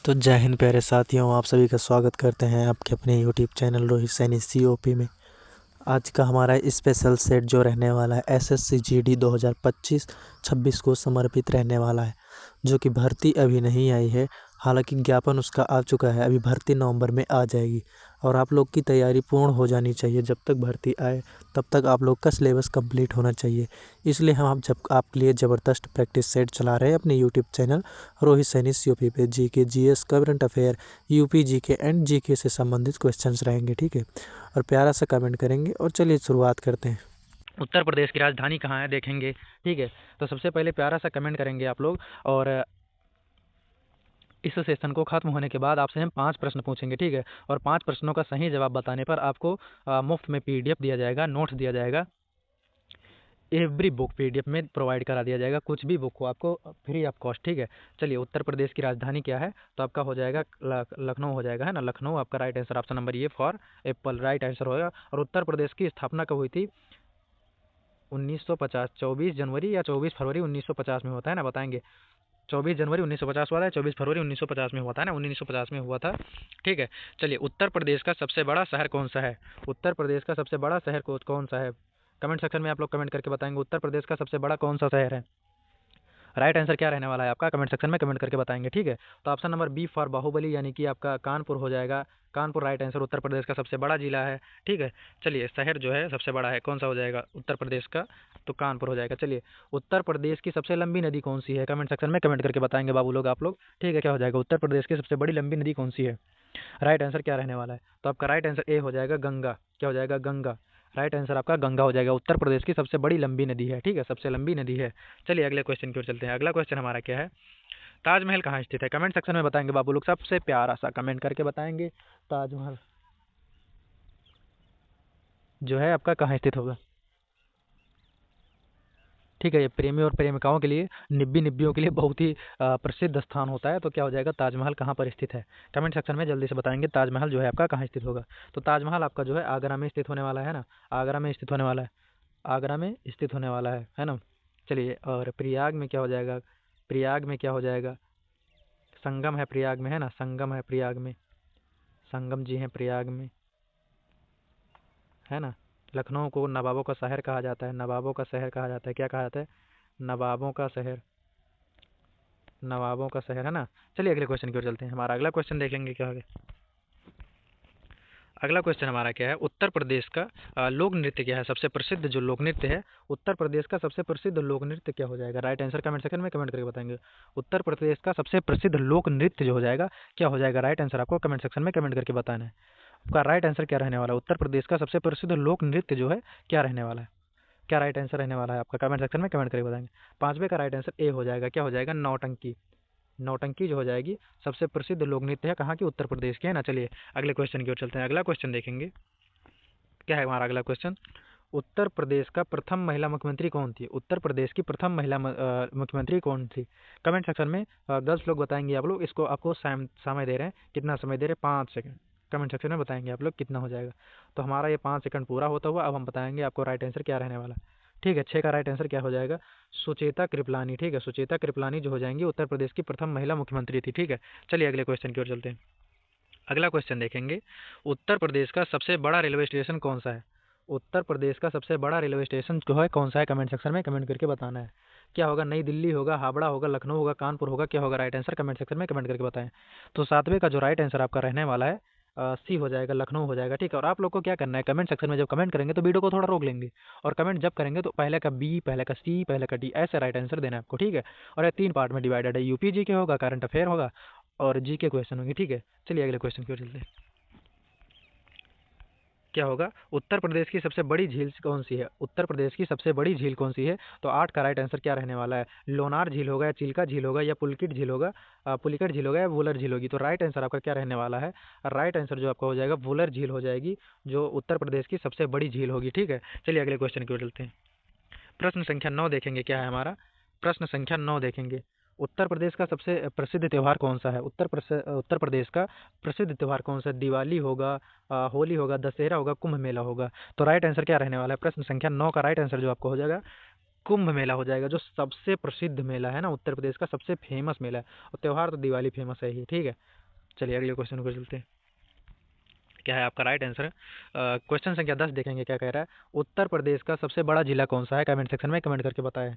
तो जय हिंद प्यारे साथियों, आप सभी का स्वागत करते हैं आपके अपने YouTube channel Rohit Saini COP में। आज का हमारा स्पेशल सेट जो रहने वाला है SSC GD 2025-26 को समर्पित रहने वाला है, जो कि भर्ती अभी नहीं आई है। हालांकि ज्ञापन उसका आ चुका है, अभी भर्ती नवंबर में आ जाएगी और आप लोग की तैयारी पूर्ण हो जानी चाहिए। जब तक भर्ती आए तब तक आप लोग का सिलेबस कंप्लीट होना चाहिए। इसलिए हम जब आपके लिए ज़बरदस्त प्रैक्टिस सेट चला रहे हैं अपने YouTube channel Rohit Saini COP पे। GK GS current affair UP GK and GK से संबंधित क्वेश्चंस रहेंगे, ठीक है। और प्यारा सा कमेंट करेंगे और चलिए शुरुआत करते हैं। उत्तर प्रदेश की राजधानी कहाँ है देखेंगे, ठीक है। तो सबसे पहले प्यारा सा कमेंट करेंगे आप लोग और इस सेशन को खत्म होने के बाद आपसे हम 5 प्रश्न पूछेंगे, ठीक है। और 5 प्रश्नों का सही जवाब बताने पर आपको मुफ्त में PDF दिया जाएगा, नोट्स दिया जाएगा। एवरी बुक PDF में प्रोवाइड करा दिया जाएगा, कुछ भी बुक हो आपको फ्री ऑफ कॉस्ट, ठीक है। चलिए, उत्तर प्रदेश की राजधानी क्या है? तो आपका हो जाएगा लखनऊ हो जाएगा, है ना। लखनऊ आपका right answer, option number A for Apple right answer होगा। और उत्तर प्रदेश की स्थापना कब हुई थी? 1950, 24 जनवरी या 24 फरवरी 1950 में होता है ना, बताएंगे। 24 जनवरी 1950 हुआ था, 24 फरवरी 1950 में हुआ था ना, 1950 में हुआ था, ठीक है। चलिए, उत्तर प्रदेश का सबसे बड़ा शहर कौन सा है? उत्तर प्रदेश का सबसे बड़ा शहर कौन सा है? कमेंट सेक्शन में आप लोग कमेंट करके बताएंगे उत्तर प्रदेश का सबसे बड़ा कौन सा शहर है। राइट आंसर क्या रहने वाला है आपका? कमेंट सेक्शन में कमेंट करके बताएंगे, ठीक है। तो option number B for Baahubali, यानी कि आपका कानपुर हो जाएगा। कानपुर राइट आंसर, उत्तर प्रदेश का सबसे बड़ा जिला है, ठीक है। चलिए, शहर जो है सबसे बड़ा है, कौन सा हो जाएगा उत्तर प्रदेश का? तो कानपुर हो जाएगा। चलिए, उत्तर प्रदेश की सबसे लंबी नदी कौन सी है? कमेंट सेक्शन में कमेंट करके बताएंगे बाबू लोग, आप लोग, ठीक है। क्या हो जाएगा? उत्तर प्रदेश की सबसे बड़ी लंबी नदी कौन सी है? राइट आंसर क्या रहने वाला है? तो आपका राइट आंसर ए हो जाएगा, गंगा। क्या हो जाएगा? गंगा। राइट आंसर आपका गंगा हो जाएगा। उत्तर प्रदेश की सबसे बड़ी लंबी नदी है, ठीक है, सबसे लंबी नदी है। चलिए, अगले क्वेश्चन की ओर चलते हैं। अगला क्वेश्चन हमारा क्या है? ताजमहल कहाँ स्थित है? कमेंट सेक्शन में बताएंगे बाबू लोग, सबसे प्यारा सा कमेंट करके बताएंगे ताजमहल जो है आपका कहाँ स्थित होगा, ठीक है। ये प्रेमी और प्रेमिकाओं के लिए, निब्बी निब्बियों के लिए बहुत ही प्रसिद्ध स्थान होता है। तो क्या हो जाएगा? ताजमहल कहाँ पर स्थित है? कमेंट सेक्शन में जल्दी से बताएंगे ताजमहल जो है आपका कहाँ स्थित होगा। तो ताजमहल आपका जो है आगरा में स्थित होने वाला है ना, आगरा में स्थित होने वाला है, आगरा में स्थित होने वाला है ना। चलिए, और प्रयाग में क्या हो जाएगा? प्रयाग में क्या हो जाएगा? संगम है प्रयाग में, है ना, संगम है प्रयाग में, संगम जी हैं प्रयाग में, है ना। लखनऊ को नवाबों का शहर कहा जाता है, नवाबों का शहर कहा जाता है। क्या कहा जाता है? नवाबों का शहर, नवाबों का शहर, है ना। चलिए, अगले क्वेश्चन की ओर चलते हैं। हमारा अगला क्वेश्चन देख लेंगे क्या है। अगला क्वेश्चन हमारा क्या है? उत्तर प्रदेश का लोक नृत्य क्या है? सबसे प्रसिद्ध जो लोक नृत्य है, उत्तर प्रदेश का सबसे प्रसिद्ध लोक नृत्य क्या हो जाएगा? राइट आंसर कमेंट सेकंड में कमेंट करके बताएंगे। उत्तर प्रदेश का सबसे प्रसिद्ध लोक नृत्य जो हो जाएगा, क्या हो जाएगा? राइट आंसर आपको कमेंट सेक्शन में कमेंट करके बताना है। आपका राइट आंसर क्या रहने वाला है? उत्तर प्रदेश का सबसे प्रसिद्ध लोक नृत्य जो है क्या रहने वाला है? क्या राइट आंसर रहने वाला है आपका? कमेंट सेक्शन में कमेंट करके बताएंगे। पांचवे का राइट आंसर ए हो जाएगा। क्या हो जाएगा? नौटंकी। नौटंकी जो हो जाएगी सबसे प्रसिद्ध लोक नृत्य है, कहाँ की? उत्तर प्रदेश की, है ना। चलिए, अगले क्वेश्चन की ओर चलते हैं। अगला क्वेश्चन देखेंगे क्या है हमारा अगला क्वेश्चन। उत्तर प्रदेश का प्रथम महिला मुख्यमंत्री कौन थी? उत्तर प्रदेश की प्रथम महिला मुख्यमंत्री कौन थी? कमेंट सेक्शन में गर्ल्स लोग बताएंगे आप लोग। इसको आपको समय दे रहे हैं, कितना समय दे रहे हैं? 5 सेकंड। कमेंट सेक्शन में बताएंगे आप लोग कितना हो जाएगा। तो हमारा ये 5 सेकंड पूरा होता हुआ अब हम बताएंगे आपको राइट आंसर क्या रहने वाला, ठीक है। 6 का राइट आंसर क्या हो जाएगा? सुचेता कृपलानी, ठीक है। सुचेता कृपलानी जो हो जाएंगी उत्तर प्रदेश की प्रथम महिला मुख्यमंत्री थी, ठीक है। चलिए, अगले क्वेश्चन की ओर चलते हैं। अगला क्वेश्चन देखेंगे, उत्तर प्रदेश का सबसे बड़ा रेलवे स्टेशन कौन सा है? उत्तर प्रदेश का सबसे बड़ा रेलवे स्टेशन जो है कौन सा है? कमेंट सेक्शन में कमेंट करके बताना है। क्या होगा? नई दिल्ली होगा, हावड़ा होगा, लखनऊ होगा, कानपुर होगा? क्या होगा राइट आंसर? कमेंट सेक्शन में कमेंट करके बताएं। तो 7वें का जो राइट आंसर आपका रहने वाला है सी हो जाएगा, लखनऊ हो जाएगा, ठीक है। और आप लोग को क्या करना है? कमेंट सेक्शन में जब कमेंट करेंगे तो वीडियो को थोड़ा रोक लेंगे, और कमेंट जब करेंगे तो पहले का बी, पहले का सी, पहले का डी, ऐसे राइट आंसर देना है आपको, ठीक है। और ये 3 पार्ट में डिवाइडेड है, यूपी जी के होगा, करंट अफेयर होगा और जी के क्वेश्चन होंगे, ठीक है। चलिए, अगले क्वेश्चन की ओर चलते हैं। क्या होगा? उत्तर प्रदेश की सबसे बड़ी झील कौन सी है? उत्तर प्रदेश की सबसे बड़ी झील कौन सी है? तो 8 का राइट आंसर क्या रहने वाला है? लोनार झील होगा, या चिल्का झील होगा, या पुलकित झील होगा, पुलिकट झील होगा, या वुलर झील होगी? तो राइट आंसर आपका क्या रहने वाला है? राइट आंसर जो आपका हो जाएगा वुलर झील हो जाएगी, जो उत्तर प्रदेश की सबसे बड़ी झील होगी, ठीक है। चलिए, अगले क्वेश्चन की ओर चलते हैं। प्रश्न संख्या 9 देखेंगे क्या है हमारा। प्रश्न संख्या 9 देखेंगे, उत्तर प्रदेश का सबसे प्रसिद्ध त्यौहार कौन सा है? उत्तर प्रदेश का प्रसिद्ध त्यौहार कौन सा है? दिवाली होगा, होली होगा, दशहरा होगा, कुंभ मेला होगा? तो राइट आंसर क्या रहने वाला है? प्रश्न संख्या 9 का राइट आंसर जो आपको हो जाएगा कुंभ मेला हो जाएगा, जो सबसे प्रसिद्ध मेला है ना, उत्तर प्रदेश का सबसे फेमस मेला है। और त्यौहार तो दिवाली फेमस है ही, ठीक है। चलिए अगले क्वेश्चन को चलते हैं। क्या है आपका राइट आंसर? क्वेश्चन संख्या 10 देखेंगे क्या कह रहा है। उत्तर प्रदेश का सबसे बड़ा जिला कौन सा है? कमेंट सेक्शन में कमेंट करके बताएं।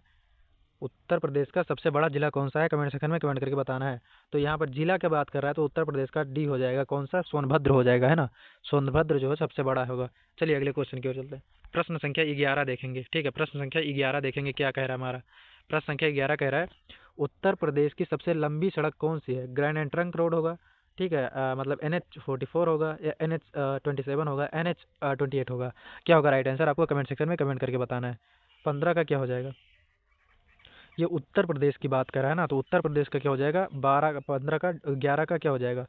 उत्तर प्रदेश का सबसे बड़ा जिला कौन सा है? कमेंट सेक्शन में कमेंट करके बताना है। तो यहाँ पर जिला की बात कर रहा है तो उत्तर प्रदेश का डी हो जाएगा, कौन सा? सोनभद्र हो जाएगा, है ना। सोनभद्र जो है सबसे बड़ा होगा। चलिए अगले क्वेश्चन की ओर चलते हैं। प्रश्न संख्या 11 देखेंगे, ठीक है। प्रश्न संख्या 11 देखेंगे क्या कह रहा है हमारा। प्रश्न संख्या 11 कह रहा है, उत्तर प्रदेश की सबसे लंबी सड़क कौन सी है? ग्रैंड एंड ट्रंक रोड होगा, ठीक है, मतलब NH-44 होगा, या NH-27 होगा, NH-28 होगा। क्या होगा राइट आंसर? आपको कमेंट सेक्शन में कमेंट करके बताना है। 15 का क्या हो जाएगा? ये उत्तर प्रदेश की बात कर रहा है ना, तो उत्तर प्रदेश का क्या हो जाएगा? 12 का, 15 का, 11 का क्या हो जाएगा?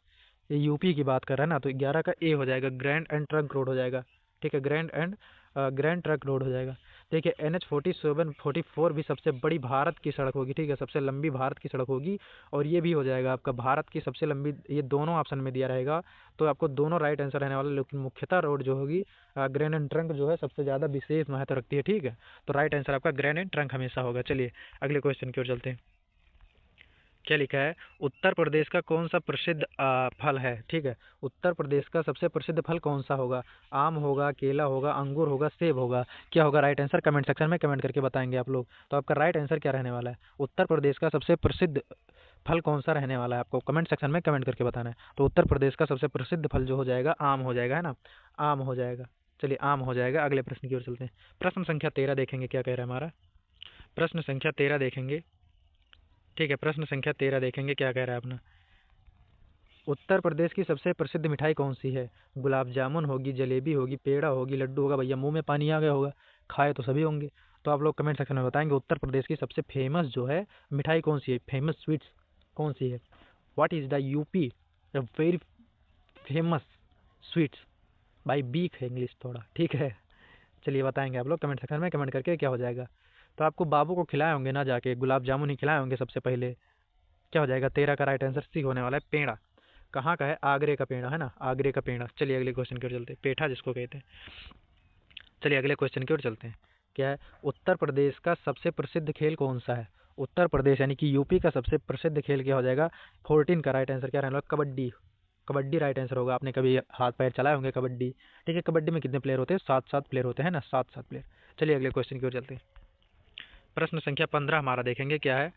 ये यूपी की बात कर रहा है ना, तो 11 का ए हो जाएगा, ग्रैंड एंड ट्रंक रोड हो जाएगा, ठीक है। ग्रैंड ट्रंक रोड हो जाएगा। देखिए NH-47 44 भी सबसे बड़ी भारत की सड़क होगी, ठीक है, सबसे लंबी भारत की सड़क होगी। और ये भी हो जाएगा आपका भारत की सबसे लंबी, ये दोनों ऑप्शन में दिया रहेगा, तो आपको दोनों राइट आंसर रहने वाला। लेकिन मुख्यतः रोड जो होगी, ग्रैंड एंड ट्रंक जो है सबसे ज़्यादा विशेष महत्व रखती है, ठीक है। तो राइट आंसर आपका ग्रैंड एंड ट्रंक हमेशा होगा। चलिए अगले क्वेश्चन की ओर चलते हैं। क्या लिखा है? उत्तर प्रदेश का कौन सा प्रसिद्ध फल है, ठीक है। उत्तर प्रदेश का सबसे प्रसिद्ध फल कौन सा होगा? आम होगा, केला होगा, अंगूर होगा, सेब होगा। क्या होगा राइट आंसर? कमेंट सेक्शन में कमेंट करके बताएंगे आप लोग। तो आपका राइट आंसर क्या रहने वाला है? उत्तर प्रदेश का सबसे प्रसिद्ध फल कौन सा रहने वाला है? आपको कमेंट सेक्शन में कमेंट करके बताना है। तो उत्तर प्रदेश का सबसे प्रसिद्ध फल जो हो जाएगा, आम हो जाएगा, है ना। आम हो जाएगा। चलिए आम हो जाएगा। अगले प्रश्न की ओर चलते हैं। प्रश्न संख्या 13 देखेंगे क्या कह रहा है हमारा। प्रश्न संख्या 13 देखेंगे, ठीक है। प्रश्न संख्या 13 देखेंगे क्या कह रहा है अपना। उत्तर प्रदेश की सबसे प्रसिद्ध मिठाई कौन सी है? गुलाब जामुन होगी, जलेबी होगी, पेड़ा होगी, लड्डू होगा। भैया मुंह में पानी आ गया होगा, खाए तो सभी होंगे। तो आप लोग कमेंट सेक्शन में बताएंगे उत्तर प्रदेश की सबसे फेमस जो है मिठाई कौन सी है, फेमस स्वीट्स कौन सी है। What is the UP very famous sweets. भाई बीक है इंग्लिश थोड़ा, ठीक है। चलिए बताएंगे आप लोग कमेंट सेक्शन में कमेंट करके क्या हो जाएगा। तो आपको बाबू को खिलाए होंगे ना, जाके गुलाब जामुन ही खिलाए होंगे सबसे पहले। क्या हो जाएगा? 13 का राइट आंसर सी होने वाला है, पेड़ा। कहाँ का है? आगरे का पेड़ा, है ना, आगरे का पेड़ा। चलिए अगले क्वेश्चन की ओर चलते हैं, पेठा जिसको कहते हैं। चलिए अगले क्वेश्चन की ओर चलते हैं। क्या है? उत्तर प्रदेश का सबसे प्रसिद्ध खेल कौन सा है? उत्तर प्रदेश यानी कि यूपी का सबसे प्रसिद्ध खेल क्या हो जाएगा? 14 का राइट आंसर क्या रहने वाला? कबड्डी। कबड्डी राइट आंसर होगा। आपने कभी हाथ पैर चलाए होंगे कबड्डी, ठीक है। कबड्डी में कितने प्लेयर होते हैं? 7-7 प्लेयर होते हैं ना, 7-7 प्लेयर। चलिए अगले क्वेश्चन की ओर चलते हैं। प्रश्न संख्या 15 हमारा देखेंगे क्या है।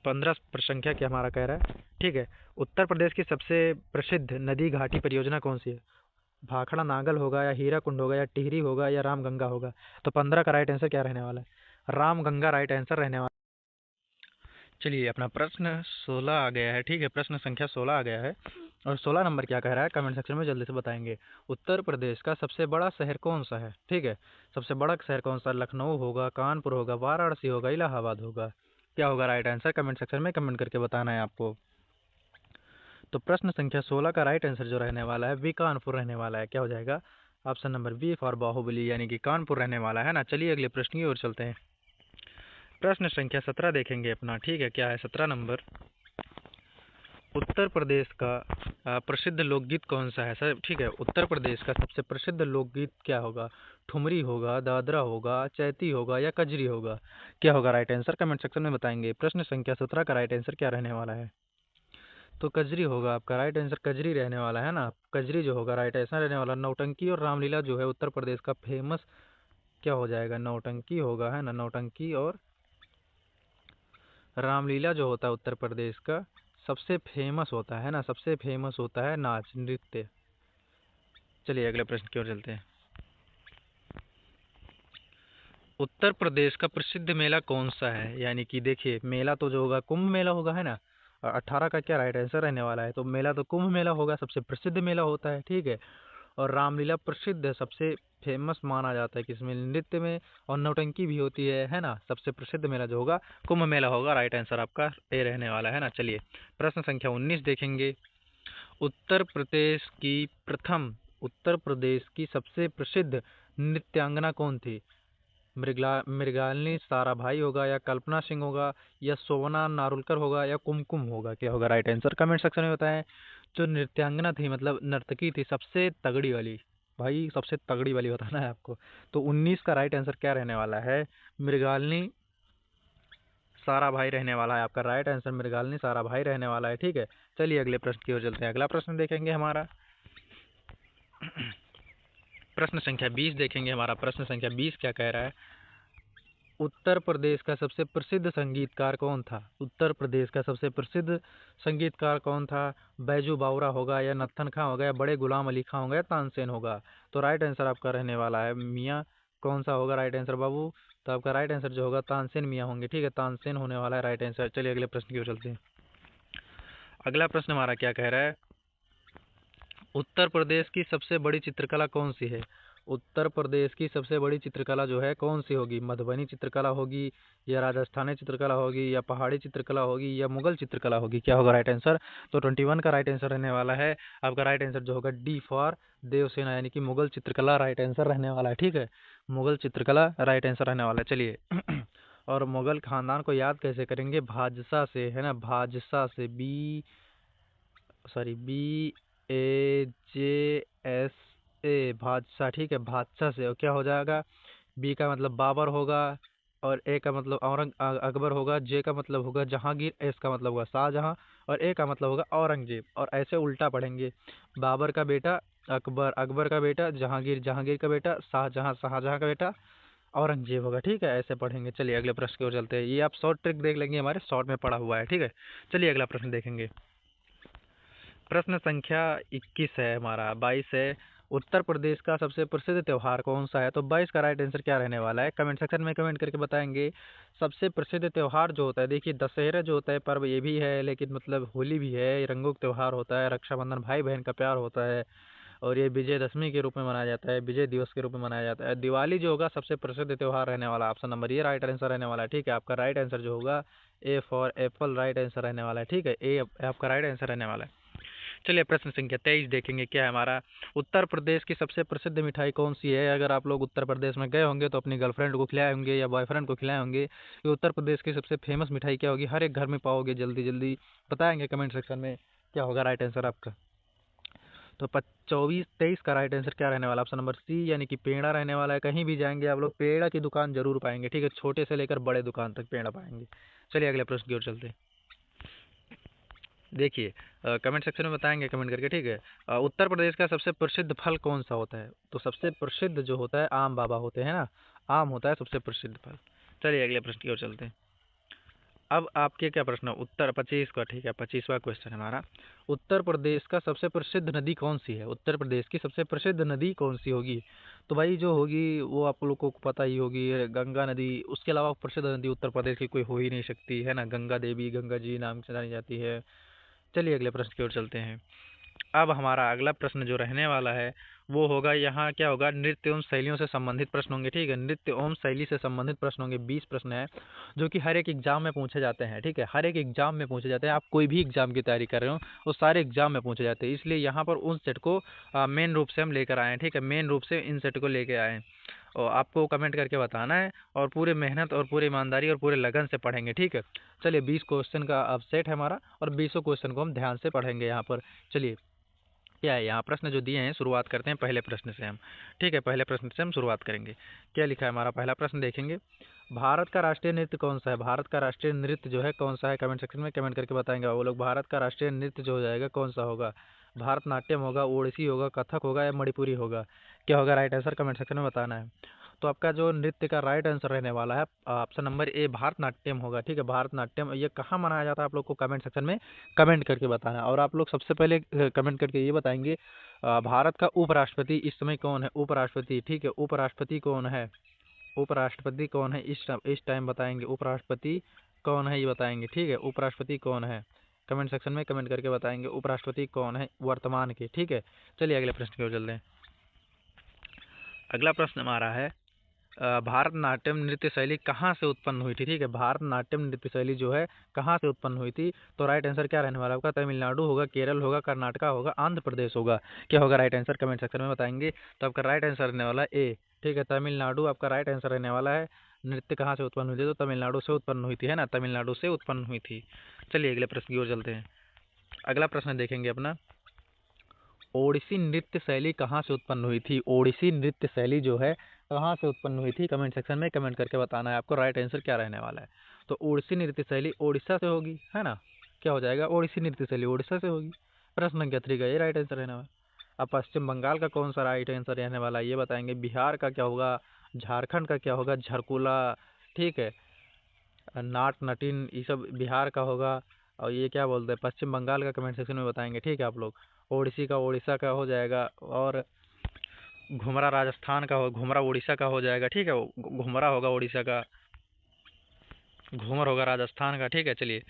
15 संख्या क्या हमारा कह रहा है, ठीक है। उत्तर प्रदेश की सबसे प्रसिद्ध नदी घाटी परियोजना कौन सी है? भाखड़ा नागल होगा, या हीरा कुंड होगा, या टिहरी होगा, या रामगंगा होगा। तो 15 का राइट आंसर क्या रहने वाला है? रामगंगा राइट आंसर रहने वाला। चलिए अपना प्रश्न 16 आ गया है, ठीक है। प्रश्न संख्या 16 आ गया है। और 16 नंबर क्या कह रहा है कमेंट सेक्शन में जल्दी से बताएंगे। उत्तर प्रदेश का सबसे बड़ा शहर कौन सा है, ठीक है। सबसे बड़ा शहर कौन सा? लखनऊ होगा, कानपुर होगा, वाराणसी होगा, इलाहाबाद होगा। क्या होगा राइट आंसर? कमेंट सेक्शन में कमेंट करके बताना है आपको। तो प्रश्न संख्या 16 का राइट आंसर जो रहने वाला है वी कानपुर रहने वाला है। क्या हो जाएगा? Option number B for Baahubali, यानी कि कानपुर रहने वाला है ना। चलिए अगले प्रश्न की ओर चलते हैं। प्रश्न संख्या 17 देखेंगे अपना, ठीक है। क्या है 17 नंबर? उत्तर प्रदेश का प्रसिद्ध लोकगीत कौन सा है सर, ठीक है। उत्तर प्रदेश का सबसे प्रसिद्ध लोकगीत क्या होगा? ठुमरी होगा, दादरा होगा, चैती होगा, या कजरी होगा। क्या होगा राइट आंसर? कमेंट सेक्शन में बताएंगे। प्रश्न संख्या 17 का राइट आंसर क्या रहने वाला है? तो कजरी होगा आपका राइट आंसर, कजरी रहने वाला है ना। कजरी जो होगा राइट आंसर रहने वाला। नौटंकी और रामलीला जो है उत्तर प्रदेश का फेमस क्या हो जाएगा? नौटंकी होगा, है ना। नौटंकी और रामलीला जो होता है उत्तर प्रदेश का सबसे फेमस होता है ना, सबसे फेमस होता है नाच नृत्य। चलिए अगले प्रश्न की ओर चलते हैं। उत्तर प्रदेश का प्रसिद्ध मेला कौन सा है? यानी कि देखिए मेला तो जो होगा कुंभ मेला होगा, है ना। 18 का क्या राइट आंसर रहने वाला है? तो मेला तो कुंभ मेला होगा, सबसे प्रसिद्ध मेला होता है, ठीक है। और रामलीला प्रसिद्ध है, सबसे फेमस माना जाता है किसमें? नृत्य में। और नौटंकी भी होती है ना। सबसे प्रसिद्ध मेला जो होगा कुंभ मेला होगा। राइट आंसर आपका ए रहने वाला है ना। चलिए प्रश्न संख्या 19 देखेंगे। उत्तर प्रदेश की प्रथम उत्तर प्रदेश की सबसे प्रसिद्ध नृत्यांगना कौन थी? मृगालिनी साराभाई होगा, या कल्पना सिंह होगा, या सोवना नारुलकर होगा, या कुमकुम होगा। क्या होगा राइट आंसर? कमेंट सेक्शन में बताएं। जो नृत्यांगना थी मतलब नर्तकी थी सबसे तगड़ी वाली, भाई सबसे तगड़ी वाली बताना है आपको। तो 19 का राइट आंसर क्या रहने वाला है? मृगालिनी साराभाई रहने वाला है। आपका राइट आंसर मृगालिनी साराभाई रहने वाला है। ठीक है, चलिए अगले प्रश्न की ओर चलते हैं। अगला प्रश्न देखेंगे हमारा प्रश्न संख्या 20 देखेंगे। हमारा प्रश्न संख्या 20 क्या कह रहा है? उत्तर प्रदेश का सबसे प्रसिद्ध संगीतकार कौन था? उत्तर प्रदेश का सबसे प्रसिद्ध संगीतकार कौन था? बैजू बावरा होगा, या नत्थन खां होगा, या बड़े गुलाम अली खां होगा, या तानसेन होगा? तो राइट आंसर आपका रहने वाला है मियाँ। कौन सा होगा राइट आंसर बाबू? तो आपका राइट आंसर जो होगा तानसेन मियाँ होंगे। ठीक है, तानसेन होने वाला है राइट आंसर। चलिए अगले प्रश्न की ओर चलते हैं। अगला प्रश्न हमारा क्या कह रहा है? उत्तर प्रदेश की सबसे बड़ी चित्रकला कौन सी है? उत्तर प्रदेश की सबसे बड़ी चित्रकला जो है कौन सी होगी? मधुबनी चित्रकला होगी, या राजस्थानी चित्रकला होगी, या पहाड़ी चित्रकला होगी, या मुगल चित्रकला होगी? क्या होगा राइट आंसर? तो 21 का राइट आंसर रहने वाला है आपका राइट आंसर जो होगा डी फॉर देवसेना, यानी कि मुगल चित्रकला राइट आंसर रहने वाला है। ठीक है, मुगल चित्रकला राइट आंसर रहने वाला है। चलिए और मुगल खानदान को याद कैसे करेंगे? भाजसा से, है ना, भाजसा से, BAJSA, भादशाह। ठीक है, भादशाह से। और क्या हो जाएगा? बी का मतलब बाबर होगा, और ए का मतलब अकबर होगा, जे का मतलब होगा जहांगीर, एस का मतलब होगा शाहजहां, और ए का मतलब होगा औरंगजेब। और ऐसे उल्टा पढ़ेंगे, बाबर का बेटा अकबर, अकबर का बेटा जहांगीर, जहांगीर का बेटा शाहजहां, शाहजहां का बेटा औरंगजेब होगा। ठीक है, ऐसे पढ़ेंगे। चलिए अगले प्रश्न की ओर चलते हैं। ये आप शॉर्ट ट्रिक देख लेंगे, हमारे शॉर्ट में पढ़ा हुआ है। ठीक है, चलिए अगला प्रश्न देखेंगे। प्रश्न संख्या 21 है, हमारा 22 है। उत्तर प्रदेश का सबसे प्रसिद्ध त्योहार कौन सा है? तो 22 का राइट आंसर क्या रहने वाला है? कमेंट सेक्शन में कमेंट करके बताएंगे। सबसे प्रसिद्ध त्योहार जो होता है, देखिए दशहरा जो होता है पर्व ये भी है, लेकिन मतलब होली भी है, ये रंगों का त्योहार होता है, रक्षाबंधन भाई बहन का प्यार होता है, और ये विजयदशमी के रूप में मनाया जाता है, विजय दिवस के रूप में मनाया जाता है। दिवाली जो होगा सबसे प्रसिद्ध त्योहार रहने वाला, ऑप्शन नंबर ये राइट आंसर रहने वाला है। ठीक है, आपका राइट आंसर जो होगा A for Apple right answer रहने वाला है। ठीक है, ए आपका राइट आंसर रहने वाला है। चलिए प्रश्न संख्या 23 देखेंगे। क्या है हमारा? उत्तर प्रदेश की सबसे प्रसिद्ध मिठाई कौन सी है? अगर आप लोग उत्तर प्रदेश में गए होंगे तो अपनी गर्लफ्रेंड को खिलाए होंगे या बॉयफ्रेंड को खिलाए होंगे कि उत्तर प्रदेश की सबसे फेमस मिठाई क्या होगी? हर एक घर में पाओगे, जल्दी जल्दी बताएंगे कमेंट सेक्शन में। क्या होगा राइट आंसर आपका? तो 23 का राइट आंसर क्या रहने वाला? ऑप्शन नंबर सी, यानी कि पेड़ा रहने वाला है। कहीं भी जाएंगे आप लोग पेड़ा की दुकान जरूर पाएंगे। ठीक है, छोटे से लेकर बड़े दुकान तक पेड़ा पाएंगे। चलिए अगले प्रश्न की ओर चलते हैं। देखिए कमेंट सेक्शन में बताएंगे कमेंट करके। ठीक है, उत्तर प्रदेश का सबसे प्रसिद्ध फल कौन सा होता है? तो सबसे प्रसिद्ध जो होता है आम बाबा होते हैं ना, आम होता है सबसे प्रसिद्ध फल। चलिए अगले प्रश्न की ओर चलते हैं। अब आपके क्या प्रश्न है? उत्तर 25 का। ठीक है, 25वां क्वेश्चन है हमारा। उत्तर प्रदेश का सबसे प्रसिद्ध नदी कौन सी है? उत्तर प्रदेश की सबसे प्रसिद्ध नदी कौन सी होगी? तो भाई जो होगी वो आप लोग को पता ही होगी, गंगा नदी। उसके अलावा प्रसिद्ध नदी उत्तर प्रदेश की कोई हो ही नहीं सकती, है ना। गंगा देवी, गंगा जी नाम से जानी जाती है। चलिए अगले प्रश्न की ओर चलते हैं। अब हमारा अगला प्रश्न जो रहने वाला है वो होगा, यहाँ क्या होगा? नृत्य एवं शैलियों से संबंधित प्रश्न होंगे। ठीक है, नृत्य एवं शैली से संबंधित प्रश्न होंगे। 20 प्रश्न है जो कि हर एक एग्जाम में पूछे जाते हैं। ठीक है, हर एक एग्जाम में पूछे जाते हैं। आप कोई भी एग्जाम की तैयारी कर रहे हो वो सारे एग्जाम में पूछे जाते हैं, इसलिए यहाँ पर उन सेट को मेन रूप से हम लेकर आए हैं। ठीक है, मेन रूप से इन सेट को लेकर आए हैं, और आपको कमेंट करके बताना है, और पूरे मेहनत और पूरी ईमानदारी और पूरे लगन से पढ़ेंगे। ठीक है, चलिए 20 क्वेश्चन का अब सेट है हमारा, और 20 क्वेश्चन को हम ध्यान से पढ़ेंगे यहाँ पर। चलिए क्या है यहाँ प्रश्न जो दिए हैं, शुरुआत करते हैं पहले प्रश्न से हम। ठीक है, पहले प्रश्न से हम शुरुआत करेंगे। क्या लिखा है हमारा? पहला प्रश्न देखेंगे। भारत का राष्ट्रीय नृत्य कौन सा है? भारत का राष्ट्रीय नृत्य जो है कौन सा है? कमेंट सेक्शन में कमेंट करके बताएंगे वो लोग। भारत का राष्ट्रीय नृत्य जो हो जाएगा कौन सा होगा? भारतनाट्यम होगा, ओडिसी होगा, कथक होगा, या मणिपुरी होगा? क्या होगा राइट आंसर? कमेंट सेक्शन में बताना है। तो आपका जो नृत्य का राइट आंसर रहने वाला है ऑप्शन नंबर ए, भारतनाट्यम होगा। ठीक है, भारतनाट्यम। ये कहाँ मनाया जाता है आप लोग को कमेंट सेक्शन में कमेंट करके बताना है। और आप लोग सबसे पहले कमेंट करके ये बताएंगे भारत का उपराष्ट्रपति इस समय कौन है? उपराष्ट्रपति। ठीक है, उपराष्ट्रपति कौन है? उपराष्ट्रपति कौन है इस टाइम बताएंगे। उपराष्ट्रपति कौन है ये बताएंगे। ठीक है, उपराष्ट्रपति कौन है? कमेंट सेक्शन में कमेंट करके बताएंगे उपराष्ट्रपति कौन है वर्तमान के। ठीक है, चलिए अगले प्रश्न की ओर चलते हैं। अगला प्रश्न हमारा है भारतनाट्यम नृत्य शैली कहाँ से उत्पन्न हुई थी? ठीक है, भारतनाट्यम नृत्य शैली जो है कहाँ से उत्पन्न हुई थी? तो राइट आंसर क्या रहने वाला होगा? तमिलनाडु होगा, केरल होगा, कर्नाटका होगा, आंध्र प्रदेश होगा? क्या होगा राइट आंसर? कमेंट सेक्शन में बताएंगे। तो आपका राइट आंसर रहने वाला है ए। ठीक है, तमिलनाडु आपका राइट आंसर रहने वाला है। नृत्य कहाँ से उत्पन्न हुई थी? तो तमिलनाडु से उत्पन्न हुई थी, है ना, तमिलनाडु से उत्पन्न हुई थी। चलिए अगले प्रश्न की ओर चलते हैं। अगला प्रश्न देखेंगे अपना, ओडिसी नृत्य शैली कहाँ से उत्पन्न हुई थी? ओडिसी नृत्य शैली जो है कहाँ से उत्पन्न हुई थी, कमेंट सेक्शन में कमेंट करके बताना है आपको राइट आंसर क्या रहने वाला है। तो ओडिसी नृत्य शैली ओडिशा से होगी, है ना, क्या हो जाएगा, ओडिसी नृत्य शैली ओडिशा से होगी। प्रश्न संख्या 3 का ये राइट आंसर रहने वाला है। अब पश्चिम बंगाल का कौन सा राइट आंसर रहने वाला है ये बताएंगे। बिहार का क्या होगा, झारखंड का क्या होगा, झरकुला, ठीक है, नाट नटिन, ये सब बिहार का होगा। और ये क्या बोलते हैं पश्चिम बंगाल का, कमेंट सेक्शन में बताएंगे, ठीक है आप लोग। ओडिसी का ओडिशा का हो जाएगा, और घुमरा राजस्थान का हो, घुमरा उड़ीसा का हो जाएगा, ठीक है, घुमरा होगा उड़ीसा का, घूमर होगा राजस्थान का, ठीक है। चलिए,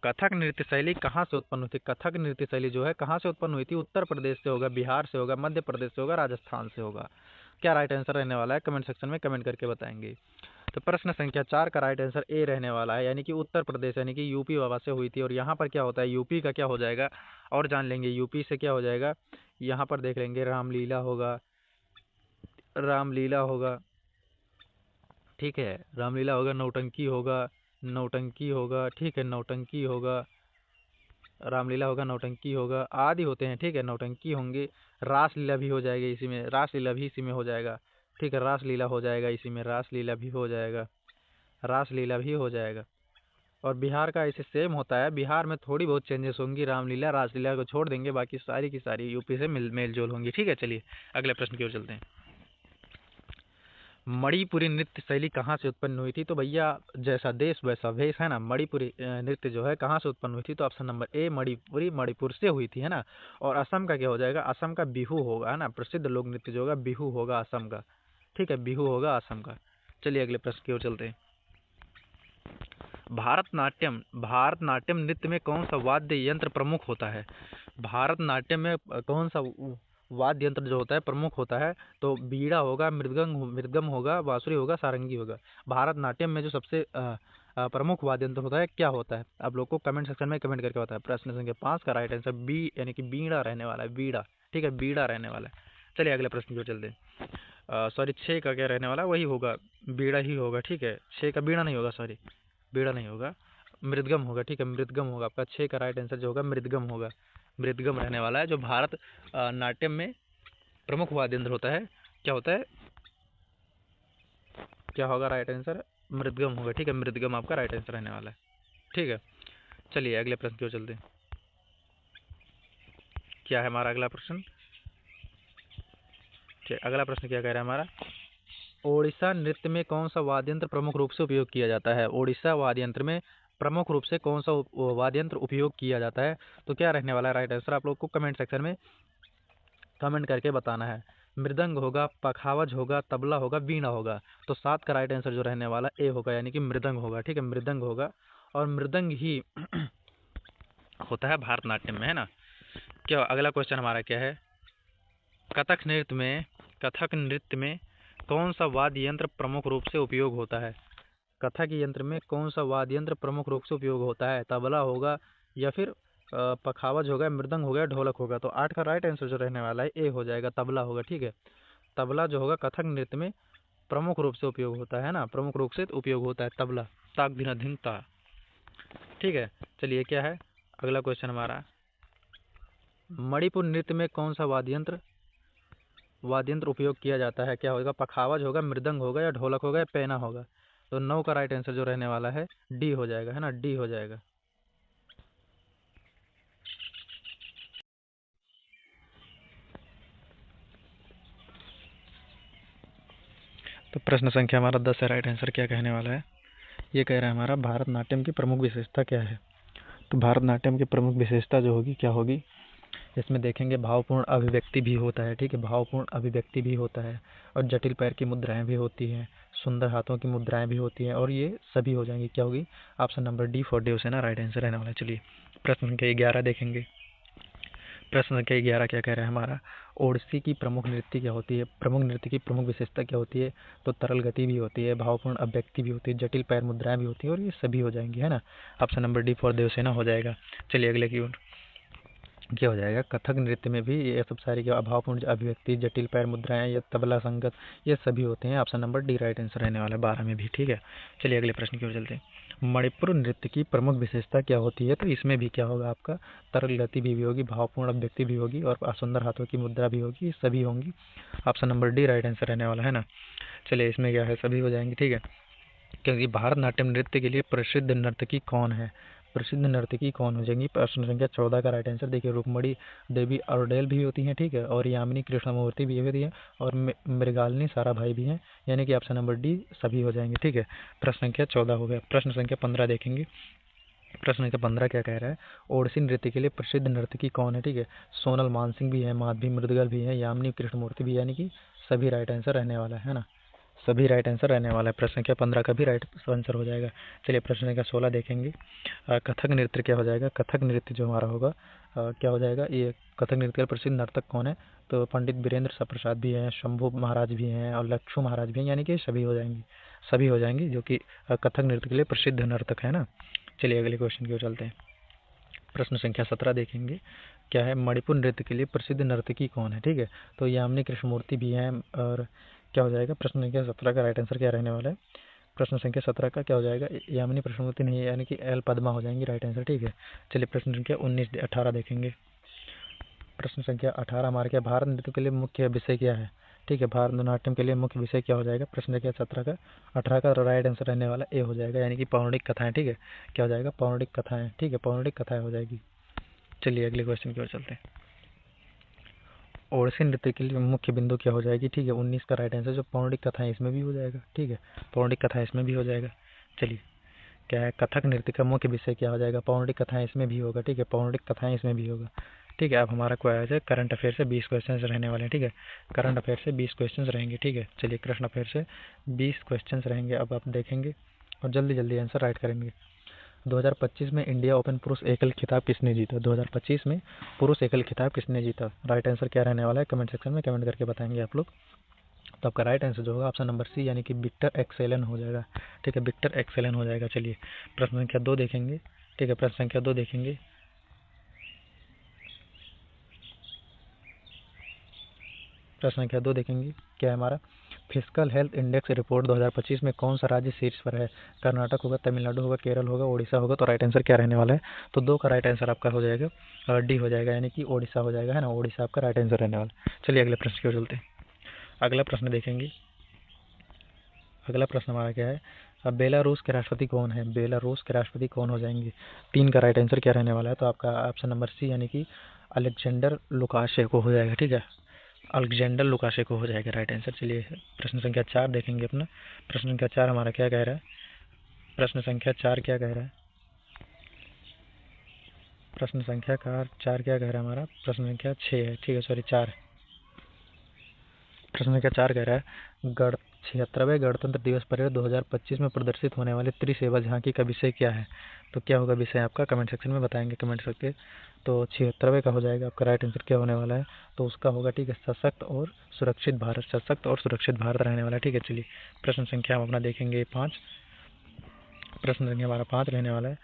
कथक नृत्य शैली कहाँ से उत्पन्न हुई थी, कथक नृत्य शैली जो है कहाँ से उत्पन्न हुई थी, उत्तर प्रदेश से होगा, बिहार से होगा, मध्य प्रदेश से होगा, राजस्थान से होगा। क्या राइट आंसर रहने वाला है, कमेंट सेक्शन में कमेंट करके बताएंगे। तो प्रश्न संख्या 4 का राइट आंसर ए रहने वाला है, यानी कि उत्तर प्रदेश, यानी कि यूपी बाबा से हुई थी। और यहाँ पर क्या होता है, यूपी का क्या हो जाएगा, और जान लेंगे यूपी से क्या हो जाएगा। यहाँ पर देख लेंगे रामलीला होगा, रामलीला होगा, ठीक है, रामलीला होगा, नौटंकी होगा, नौटंकी होगा, ठीक है, नौटंकी होगा, रामलीला होगा, नौटंकी होगा, आदि होते हैं, ठीक है, नौटंकी होंगे। रासलीला भी हो जाएगी इसी में, रासलीला भी इसी में हो जाएगा, ठीक है, रासलीला हो जाएगा इसी में, रासलीला भी हो जाएगा, रासलीला भी हो जाएगा। और बिहार का ऐसे सेम होता है, बिहार में थोड़ी बहुत चेंजेस होंगी, रामलीला रासलीला को छोड़ देंगे, बाकी सारी की सारी यूपी से मेल जोल होंगी, ठीक है। चलिए अगले प्रश्न की ओर चलते हैं। मणिपुरी नृत्य शैली कहाँ से उत्पन्न हुई थी, तो भैया जैसा देश वैसा भेष, है ना। मणिपुरी नृत्य जो है कहाँ से उत्पन्न हुई थी, तो option number A Manipuri, Manipur से हुई थी, है ना। और असम का क्या हो जाएगा, असम का बिहू होगा, है ना, प्रसिद्ध लोक नृत्य जो होगा बिहू होगा असम का, ठीक है, बिहू होगा असम का। चलिए अगले प्रश्न की ओर चलते हैं। भारतनाट्यम नृत्य में कौन सा वाद्य यंत्र प्रमुख होता है, भारतनाट्यम में कौन सा वाद्य यंत्र जो होता है प्रमुख होता है, तो बीड़ा होगा, मृदगम होगा, बांसुरी होगा, सारंगी होगा। भारतनाट्यम में जो सबसे प्रमुख वाद्य यंत्र होता है क्या होता है, आप लोग को कमेंट सेक्शन में कमेंट करके बताया। प्रश्न संख्या 5 का राइट आंसर बी यानी कि बीड़ा रहने वाला है, बीड़ा, ठीक है, बीड़ा रहने वाला है। चलिए अगले प्रश्न की ओर चलते हैं। सॉरी 6 का क्या रहने वाला, वही होगा, बीड़ा ही होगा, ठीक है, 6 का बीड़ा नहीं होगा, सॉरी बीड़ा नहीं होगा, मृदगम होगा, ठीक है, मृदगम होगा आपका। 6 का राइट आंसर जो होगा मृदगम होगा, मृदगम रहने वाला है, जो भारत नाट्यम में प्रमुख वाद्य यंत्र होता है। क्या होता है, क्या होगा राइट आंसर, मृदगम होगा, ठीक है, मृदगम आपका राइट आंसर रहने वाला है, ठीक है। चलिए अगले प्रश्न की ओर चलते हैं। क्या है हमारा अगला प्रश्न, अगला प्रश्न क्या कह रहा है हमारा, ओडिशा नृत्य में कौन सा वाद्य यंत्र प्रमुख रूप से उपयोग किया जाता है, ओडिशा वाद्य यंत्र में प्रमुख रूप से कौन सा वाद्य यंत्र उपयोग किया जाता है, तो क्या रहने वाला है राइट आंसर, आप लोग को कमेंट सेक्शन में कमेंट करके बताना है। मृदंग होगा, पखावज होगा, तबला होगा, वीणा होगा। तो 7 का राइट आंसर जो रहने वाला ए होगा, यानी कि मृदंग होगा, ठीक है, मृदंग होगा। और मृदंग ही होता है भारतनाट्यम में, है ना। क्या अगला क्वेश्चन हमारा क्या है, कथक नृत्य में कौन सा वाद्य यंत्र प्रमुख रूप से उपयोग होता है, कथक यंत्र में कौन सा वाद्य यंत्र प्रमुख रूप से उपयोग होता है, तबला होगा या फिर पखावज होगा, मृदंग होगा, ढोलक होगा। तो 8 का राइट आंसर जो रहने वाला है ए हो जाएगा, तबला होगा, ठीक है। तबला जो होगा कथक नृत्य में प्रमुख रूप से उपयोग होता है ना, प्रमुख रूप से उपयोग होता है तबला, ताक धिना धिन ता, ठीक है। चलिए क्या है अगला क्वेश्चन हमारा, मणिपुर नृत्य में कौन सा वाद्य यंत्र उपयोग किया जाता है, क्या होगा, पखावज होगा, मृदंग होगा, या ढोलक होगा, या पैना होगा। तो 9 का राइट आंसर जो रहने वाला है डी हो जाएगा, है ना, डी हो जाएगा। तो प्रश्न संख्या हमारा 10 है, राइट आंसर क्या कहने वाला है, ये कह रहा है हमारा भारतनाट्यम की प्रमुख विशेषता क्या है। तो भारतनाट्यम की प्रमुख विशेषता जो होगी क्या होगी, इसमें देखेंगे भावपूर्ण अभिव्यक्ति भी होता है, ठीक है, भावपूर्ण अभिव्यक्ति भी होता है, और जटिल पैर की मुद्राएं भी होती हैं, सुंदर हाथों की मुद्राएं भी होती हैं, और ये सभी हो जाएंगी, क्या होगी, option number D for Devasena right answer रहने वाला है। चलिए प्रश्न संख्या 11 देखेंगे। प्रश्न संख्या 11 क्या कह रहा है हमारा, ओडिसी की प्रमुख नृत्य क्या होती है, प्रमुख नृत्य की प्रमुख विशेषता क्या होती है। तो तरल गति भी होती है, भावपूर्ण अभिव्यक्ति भी होती है, जटिल पैर मुद्राएं भी होती है, और ये सभी हो जाएंगी, है ना। Option number D for Devasena हो जाएगा। चलिए अगले की ओर क्या हो जाएगा, कथक नृत्य में भी ये सब सारी क्या, अभावपूर्ण अभिव्यक्ति, जटिल पैर मुद्राएं, या तबला संगत, ये सभी होते हैं। Option number D right answer रहने वाला है 12 में भी, ठीक है। चलिए अगले प्रश्न की ओर चलते हैं। मणिपुर नृत्य की प्रमुख विशेषता क्या होती है, तो इसमें भी क्या होगा आपका, तरल गति भी होगी, भावपूर्ण अभिव्यक्ति भी होगी, और सुंदर हाथों की मुद्रा भी होगी, सभी होंगी। Option number D right answer रहने वाला है ना। चलिए इसमें क्या है, सभी हो जाएंगे, ठीक है। क्योंकि भारतनाट्यम नृत्य के लिए प्रसिद्ध नर्तकी कौन है, प्रसिद्ध नर्तकी कौन हो जाएंगी। प्रश्न संख्या 14 का राइट आंसर देखिए, रुक्मणी देवी औडेल भी होती हैं, ठीक है, और यामिनी कृष्णमूर्ति भी होती है, और मृगालिनी साराभाई भी हैं, यानी कि ऑप्शन नंबर डी सभी हो जाएंगे, ठीक है। प्रश्न संख्या 14 हो गया। प्रश्न संख्या 15 देखेंगे। प्रश्न संख्या 15 क्या कह रहा है, ओडिसी नृत्य के लिए प्रसिद्ध नर्तकी कौन है, ठीक है। सोनल मानसिंह भी है, माधवी मुद्गल भी है, यामिनी कृष्णमूर्ति भी, यानी कि सभी राइट आंसर रहने वाला है ना, सभी राइट आंसर रहने वाला है। प्रश्न संख्या 15 का भी राइट आंसर हो जाएगा। चलिए प्रश्न संख्या 16 देखेंगे। कथक नृत्य क्या हो जाएगा, कथक नृत्य जो हमारा होगा क्या हो जाएगा, ये कथक नृत्य का प्रसिद्ध नर्तक कौन है, तो पंडित वीरेंद्र प्रसाद भी हैं, शंभू महाराज भी हैं, और लक्ष्मू महाराज भी हैं, यानी कि सभी हो जाएंगी, सभी हो जाएंगी, जो कि कथक नृत्य के लिए प्रसिद्ध नर्तक है ना। चलिए अगले क्वेश्चन की ओर चलते हैं। प्रश्न संख्या 17 देखेंगे। क्या है, मणिपुर नृत्य के लिए प्रसिद्ध नर्तकी कौन है, ठीक है, तो यामिनी कृष्णमूर्ति भी हैं, और क्या हो जाएगा, प्रश्न संख्या 17 का राइट आंसर क्या रहने वाला है, प्रश्न संख्या 17 का क्या हो जाएगा, यामिनी कृष्णमूर्ति नहीं है, यानी कि एल पद्मा हो जाएंगी राइट आंसर, ठीक है। चलिए प्रश्न संख्या 18 देखेंगे। प्रश्न संख्या 18 हमारे क्या, भारत नृत्य के लिए मुख्य विषय क्या है, ठीक है, भारतनाट्यम के लिए मुख्य विषय क्या हो जाएगा। प्रश्न संख्या 17 का 18 का राइट आंसर रहने वाला ए हो जाएगा, यानी कि पौराणिक कथाएं, ठीक है, क्या हो जाएगा, पौराणिक कथाएं, ठीक है, पौराणिक कथाएं हो जाएगी। चलिए अगले क्वेश्चन की ओर चलते हैं। ओडिसी नृत्य के लिए मुख्य बिंदु क्या हो जाएगी, ठीक है, 19 का राइट आंसर, जो पौराणिक कथाएं इसमें भी हो जाएगा, ठीक है, पौराणिक कथाएं इसमें भी हो जाएगा। चलिए क्या है, कथक नृत्य का मुख्य विषय क्या हो जाएगा, पौराणिक कथाएं इसमें भी होगा, ठीक है, पौराणिक कथाएं इसमें भी होगा, ठीक है। अब हमारा क्वेश्चन है करंट अफेयर से 20 क्वेश्चन रहने वाले हैं, ठीक है, करंट अफेयर से 20 क्वेश्चन रहेंगे, ठीक है। चलिए करंट अफेयर से 20 क्वेश्चन रहेंगे, अब आप देखेंगे और जल्दी जल्दी आंसर राइट करेंगे। 2025 में इंडिया ओपन पुरुष एकल खिताब किसने जीता, 2025 में पुरुष एकल खिताब किसने जीता, राइट आंसर क्या रहने वाला है, कमेंट सेक्शन में कमेंट करके बताएंगे आप लोग। तो आपका राइट आंसर जो होगा ऑप्शन नंबर सी, यानी कि विक्टर एक्सेलन हो जाएगा, ठीक है, विक्टर एक्सेलन हो जाएगा। चलिए प्रश्न संख्या 2 देखेंगे, ठीक है, प्रश्न संख्या 2 देखेंगे। प्रश्न संख्या 2 देखेंगे। क्या है हमारा, फिजिकल हेल्थ इंडेक्स रिपोर्ट 2025 में कौन सा राज्य शीर्ष पर है, कर्नाटक होगा, तमिलनाडु होगा, केरल होगा, ओडिशा होगा, तो राइट आंसर क्या रहने वाला है, तो 2 का राइट आंसर आपका हो जाएगा डी हो जाएगा, यानी कि ओडिशा हो जाएगा, है ना, ओडिशा आपका राइट आंसर रहने वाला। चलिए अगले प्रश्न की ओर चलते हैं। अगला प्रश्न देखेंगे। अगला प्रश्न हमारा क्या है, अब बेलारूस के राष्ट्रपति कौन है, बेलारूस के राष्ट्रपति कौन हो जाएंगे, 3 का राइट आंसर क्या रहने वाला है, तो आपका ऑप्शन नंबर सी, यानी कि अलेक्जेंडर लुकाशेंको हो जाएगा, ठीक है, अलेक्जेंडर लुकाशेंको हो जाएगा राइट आंसर। चलिए प्रश्न संख्या 4 देखेंगे अपना। प्रश्न संख्या 4 हमारा क्या कह रहा है, प्रश्न संख्या 4 क्या कह रहा है, प्रश्न संख्या का 4 क्या कह रहा है हमारा, प्रश्न संख्या 6 है, ठीक है, सॉरी 4। प्रश्न संख्या 4 कह रहा है, 76वें गणतंत्र दिवस परेड 2025 में प्रदर्शित होने वाले त्रिसेवा झांकी का विषय क्या है, तो क्या होगा विषय आपका, कमेंट सेक्शन में बताएंगे, कमेंट करके। तो 76वें का हो जाएगा आपका राइट आंसर क्या होने वाला है, तो उसका होगा, ठीक है, सशक्त और सुरक्षित भारत, सशक्त और सुरक्षित भारत रहने वाला है, ठीक है। चलिए प्रश्न संख्या हम अपना देखेंगे 5। प्रश्न संख्या हमारा 5 रहने वाला है,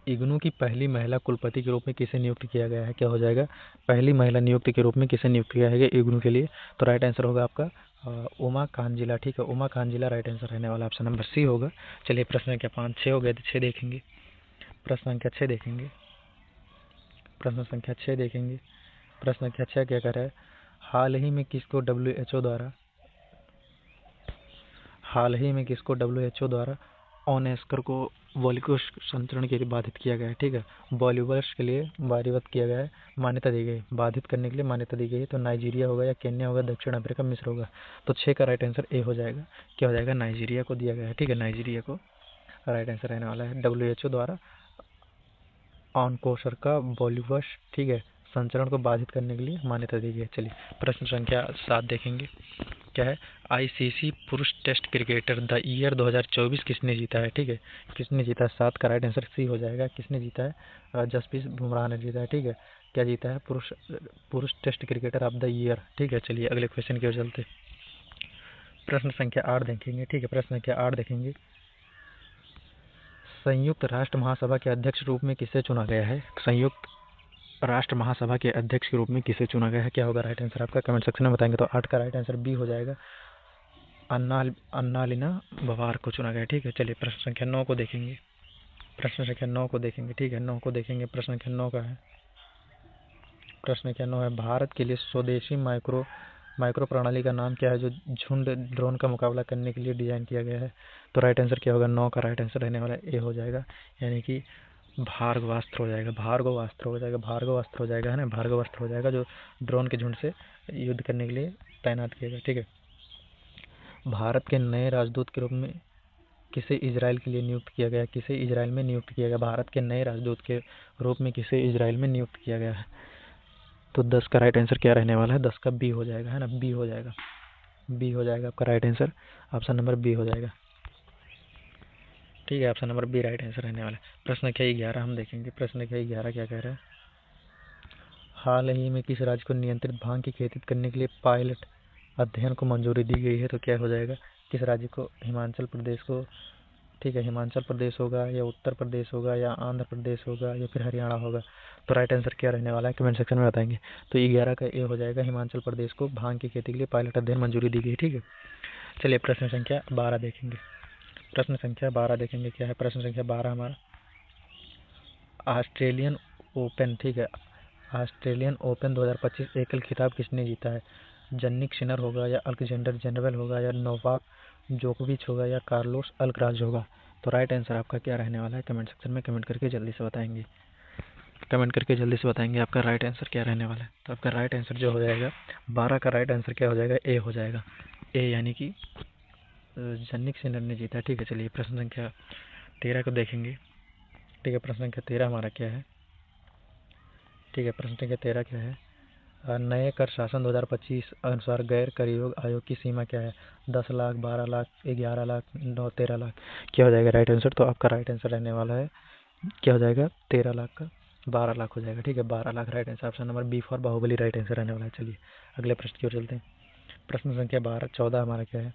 इग्नू की पहली महिला कुलपति के रूप में किसे नियुक्त किया गया है, क्या हो जाएगा, पहली महिला नियुक्त के रूप में किसे नियुक्त किया है इग्नू के लिए, तो राइट आंसर होगा आपका उमा कांजिला, ठीक है, उमा कांजिला राइट आंसर रहने वाला ऑप्शन नंबर सी होगा। चलिए प्रश्न संख्या 5 6 हो गए, तो 6 देखेंगे। प्रश्न संख्या 6 देखेंगे। प्रश्न संख्या 6 देखेंगे। प्रश्न संख्या 6 क्या कर रहा है, हाल ही में किसको डब्ल्यू एच ओ द्वारा ओनेस्कर को बॉलीवुड संचरण के लिए बाधित किया गया है, ठीक है, बॉलीवुड के लिए बाधित किया गया है, मान्यता दी गई, बाधित करने के लिए मान्यता दी गई है, तो नाइजीरिया होगा या केन्या होगा, दक्षिण अफ्रीका, मिस्र होगा, तो 6 का राइट आंसर ए हो जाएगा, क्या हो जाएगा, नाइजीरिया को दिया गया है, ठीक है, नाइजीरिया को राइट आंसर रहने वाला है। डब्ल्यू द्वारा ऑनकोसर का बॉलीवुड, ठीक है, संचरण को बाधित करने के लिए मान्यता दी गई है। चलिए प्रश्न संख्या 7 देखेंगे। क्या है, आईसीसी पुरुष टेस्ट क्रिकेटर द ईयर 2024 किसने जीता है, ठीक है, किसने जीता है, 7 का राइट आंसर सी हो जाएगा, किसने जीता है, जसप्रीत बुमराह ने जीता है, ठीक है, क्या जीता है, पुरुष test cricketer of the year, ठीक है। चलिए अगले क्वेश्चन की ओर चलते। प्रश्न संख्या 8 देखेंगे, ठीक है, प्रश्न संख्या 8 देखेंगे। संयुक्त राष्ट्र महासभा के अध्यक्ष रूप में किसे चुना गया है, संयुक्त राष्ट्र महासभा के अध्यक्ष के रूप में किसे चुना गया है, क्या होगा राइट आंसर आपका, कमेंट सेक्शन में बताएंगे। तो 8 का राइट आंसर बी हो जाएगा, अन्नालिना बवार को चुना गया, ठीक है। चलिए प्रश्न संख्या 9 को देखेंगे। प्रश्न संख्या 9 को देखेंगे, ठीक है, 9 को देखेंगे। प्रश्न संख्या 9 का है, प्रश्न संख्या 9 है, भारत के लिए स्वदेशी माइक्रो माइक्रो प्रणाली का नाम क्या है जो झुंड ड्रोन का मुकाबला करने के लिए डिज़ाइन किया गया है? तो राइट आंसर क्या होगा? 9 का राइट आंसर रहने वाला ए हो जाएगा, यानी कि भार्गवास्त्र हो जाएगा, भार्गवास्त्र हो जाएगा, भार्गवास्त्र हो जाएगा, है ना, भार्गवास्त्र हो जाएगा जो ड्रोन के झुंड से युद्ध करने के लिए तैनात किया गया। ठीक है, भारत के नए राजदूत के रूप में किसे इजराइल के लिए नियुक्त किया गया? किसे इजराइल में नियुक्त किया गया? भारत के नए राजदूत के रूप में किसे इजराइल में नियुक्त किया गया है? तो 10 का राइट आंसर क्या रहने वाला है? 10 का बी हो जाएगा, है ना, बी हो जाएगा, बी हो जाएगा आपका right answer, option number B हो जाएगा। ठीक है, option number B right answer रहने वाला है। प्रश्न संख्या 11 हम देखेंगे। प्रश्न संख्या 11 क्या कह रहा है? हाल ही में किस राज्य को नियंत्रित भांग की खेती करने के लिए पायलट अध्ययन को मंजूरी दी गई है? तो क्या हो जाएगा? किस राज्य को? हिमाचल प्रदेश को। ठीक है, हिमाचल प्रदेश होगा या उत्तर प्रदेश होगा या आंध्र प्रदेश होगा या फिर हरियाणा होगा? तो राइट आंसर क्या रहने वाला है? कमेंट सेक्शन में बताएंगे। तो 11 का ए हो जाएगा, हिमाचल प्रदेश को भांग की खेती के लिए पायलट अध्ययन मंजूरी दी गई। ठीक है, चलिए प्रश्न संख्या 12 देखेंगे। प्रश्न संख्या 12 देखेंगे क्या है? प्रश्न संख्या 12 हमारा ऑस्ट्रेलियन ओपन। ठीक है, ऑस्ट्रेलियन ओपन 2025 एकल खिताब किसने जीता है? जन्निक सिनर होगा या अलेक्जेंडर जेनरल होगा या नोवाक जोकोविच होगा या कार्लोस अल्कराज होगा? तो राइट आंसर आपका क्या रहने वाला है? कमेंट सेक्शन में कमेंट करके जल्दी से बताएंगे, कमेंट करके जल्दी से बताएंगे आपका राइट आंसर क्या रहने वाला है। तो आपका राइट आंसर जो हो जाएगा 12 का राइट आंसर क्या हो जाएगा? ए हो जाएगा, ए यानी कि जन्निक सिनर ने जीता। ठीक है, चलिए प्रश्न संख्या 13 को देखेंगे। ठीक है, प्रश्न संख्या 13 हमारा क्या है? ठीक है, प्रश्न संख्या 13 क्या है? नए कर शासन 2025 अनुसार गैर कर आयोग की सीमा क्या है? 10 लाख, 12 लाख, 11 लाख, 9, 13 लाख? क्या हो जाएगा राइट आंसर? तो आपका राइट आंसर रहने वाला है, क्या हो जाएगा? 13 लाख का 12 लाख हो जाएगा। ठीक है, 12 lakh right answer, option number B for Baahubali right answer रहने वाला है। चलिए अगले प्रश्न की ओर चलते हैं। प्रश्न संख्या 14 हमारा क्या है?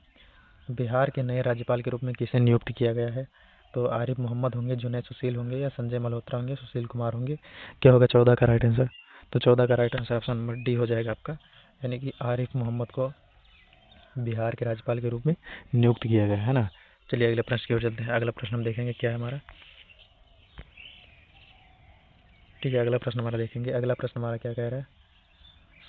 बिहार के नए राज्यपाल के रूप में किसे नियुक्त किया गया है? तो आरिफ मोहम्मद होंगे, जुनैद सुशील होंगे या संजय मल्होत्रा होंगे, सुशील कुमार होंगे? क्या होगा 14 का राइट आंसर? तो 14 का right answer option number D हो जाएगा आपका, यानी कि आरिफ मोहम्मद को बिहार के राज्यपाल के रूप में नियुक्त किया गया है ना। चलिए अगले प्रश्न की ओर चलते हैं। अगला प्रश्न हम देखेंगे क्या है हमारा। ठीक है, अगला प्रश्न हमारा देखेंगे। अगला प्रश्न हमारा क्या कह रहा है?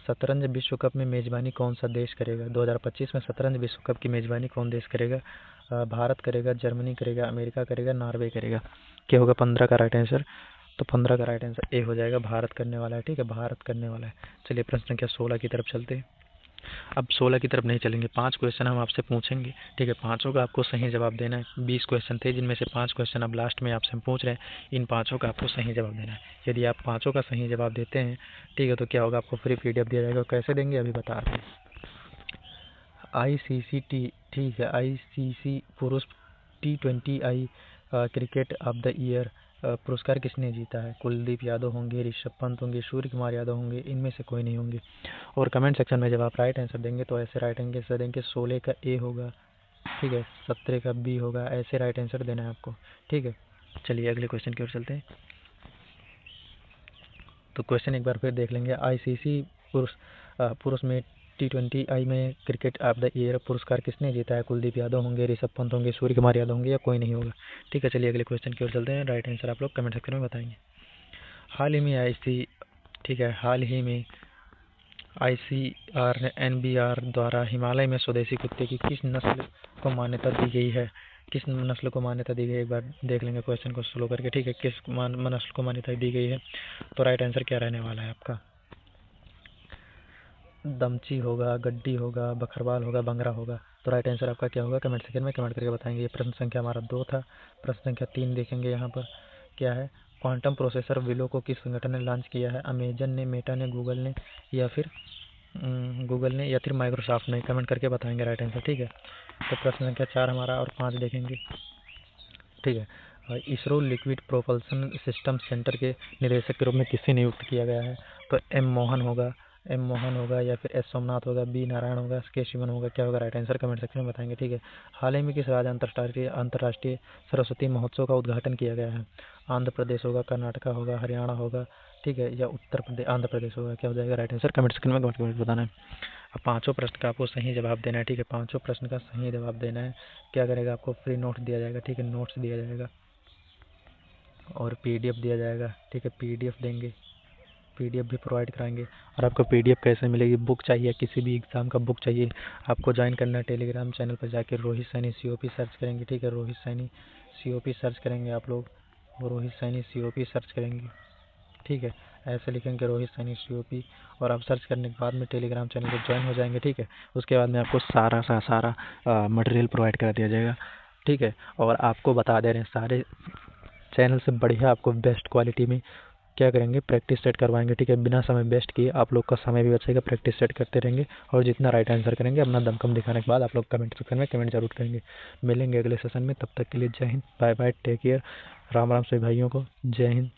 शतरंज विश्व कप में मेजबानी कौन सा देश करेगा? 2025 में शतरंज विश्व कप की मेजबानी कौन देश करेगा? भारत करेगा, जर्मनी करेगा, अमेरिका करेगा, नॉर्वे करेगा? क्या होगा 15 का राइट आंसर? तो 15 का राइट आंसर ए हो जाएगा, भारत करने वाला है। ठीक है, भारत करने वाला है। चलिए प्रश्न संख्या 16 की तरफ चलते हैं। अब 16 की तरफ नहीं चलेंगे, 5 क्वेश्चन हम आपसे पूछेंगे। ठीक है, पाँचों का आपको सही जवाब देना है। 20 क्वेश्चन थे जिनमें से 5 क्वेश्चन अब लास्ट में आपसे हम पूछ रहे हैं, इन पाँचों का आपको सही जवाब देना है। यदि आप पाँचों का सही जवाब देते हैं, ठीक है, तो क्या होगा? आपको फ्री PDF दिया जाएगा। कैसे देंगे अभी बता रहे हैं। ICC ठीक है, ICC पुरुष T20I cricket of the year पुरस्कार किसने जीता है? कुलदीप यादव होंगे, ऋषभ पंत होंगे, सूर्य कुमार यादव होंगे, इनमें से कोई नहीं होंगे। और कमेंट सेक्शन में जब आप राइट आंसर देंगे तो ऐसे राइट आंसर देंगे 16 का ए होगा, ठीक है, 17 का बी होगा, ऐसे राइट आंसर देना है आपको। ठीक है, चलिए अगले क्वेश्चन की ओर चलते हैं। तो क्वेश्चन एक बार फिर देख लेंगे। ICC पुरुष में T20I में क्रिकेट ऑफ द ईयर पुरस्कार किसने जीता है? कुलदीप यादव होंगे, ऋषभ पंत होंगे, सूर्य कुमार यादव होंगे या कोई नहीं होगा? ठीक है, चलिए अगले क्वेश्चन की ओर चलते हैं। राइट आंसर आप लोग कमेंट सेक्शन में बताएंगे। हाल ही में ठीक है, हाल ही में ICRNBR द्वारा हिमालय में स्वदेशी कुत्ते की किस नस्ल को मान्यता दी गई है? किस नस्ल को मान्यता दी गई है? एक बार देख लेंगे क्वेश्चन को स्लो करके। ठीक है, किस नस्ल को मान्यता दी गई है? तो राइट आंसर क्या रहने वाला है आपका? दमची होगा, गड्डी होगा, बकरवाल होगा, बंगरा होगा? तो राइट आंसर आपका क्या होगा? कमेंट सेक्शन में कमेंट करके बताएंगे। ये प्रश्न संख्या हमारा 2 था। प्रश्न संख्या 3 देखेंगे। यहाँ पर क्या है? क्वांटम प्रोसेसर विलो को किस संगठन ने लॉन्च किया है? अमेजन ने, मेटा ने, गूगल ने या फिर माइक्रोसॉफ्ट ने? कमेंट करके बताएंगे राइट आंसर। ठीक है, तो प्रश्न संख्या 4 हमारा और 5 देखेंगे। ठीक है, ISRO liquid propulsion system centre के निदेशक के रूप में किसे नियुक्त किया गया है? तो एम मोहन होगा या फिर एस सोमनाथ होगा, बी नारायण होगा, के शिवन होगा? क्या होगा राइट आंसर? कमेंट सेक्शन में बताएंगे। ठीक है, हाल ही में किस राज्य अंतर्राष्ट्रीय सरस्वती महोत्सव का उद्घाटन किया गया है? आंध्र प्रदेश होगा, कर्नाटका होगा, हरियाणा होगा, ठीक है, या उत्तर प्रदेश आंध्र प्रदेश होगा? क्या हो जाएगा राइट आंसर? कमेंट सेक्शन में कमेंट बताना है। अब पाँचों प्रश्न का आपको सही जवाब देना है। ठीक है, पाँचों प्रश्न का सही जवाब देना है। क्या करेगा? आपको फ्री नोट दिया जाएगा। ठीक है, नोट्स दिया जाएगा और PDF दिया जाएगा। ठीक है, PDF देंगे, PDF भी प्रोवाइड कराएंगे। और आपको PDF कैसे मिलेगी, बुक चाहिए, किसी भी एग्ज़ाम का बुक चाहिए, आपको ज्वाइन करना है टेलीग्राम चैनल पर जाकर रोहित सैनी COP सर्च करेंगे, ठीक है, रोहित सैनी COP सर्च करेंगे आप लोग, रोहित सैनी COP सर्च करेंगे, ठीक है, ऐसे लिखेंगे रोहित सैनी COP और आप सर्च करने के बाद में टेलीग्राम चैनल पर ज्वाइन हो जाएंगे, ठीक है। उसके बाद में आपको सारा मटेरियल प्रोवाइड कर दिया जाएगा, ठीक है। और आपको बता दे रहे हैं सारे चैनल से बढ़िया आपको बेस्ट क्वालिटी में क्या करेंगे, प्रैक्टिस सेट करवाएंगे, ठीक है। बिना समय वेस्ट किए आप लोग का समय भी बचेगा, प्रैक्टिस सेट करते रहेंगे और जितना राइट आंसर करेंगे अपना दमखम दिखाने के बाद आप लोग कमेंट सेक्शन में कमेंट जरूर करेंगे। मिलेंगे अगले सेशन में, तब तक के लिए Jai Hind, bye bye, take care, Ram Ram सभी भाइयों को, जय हिंद।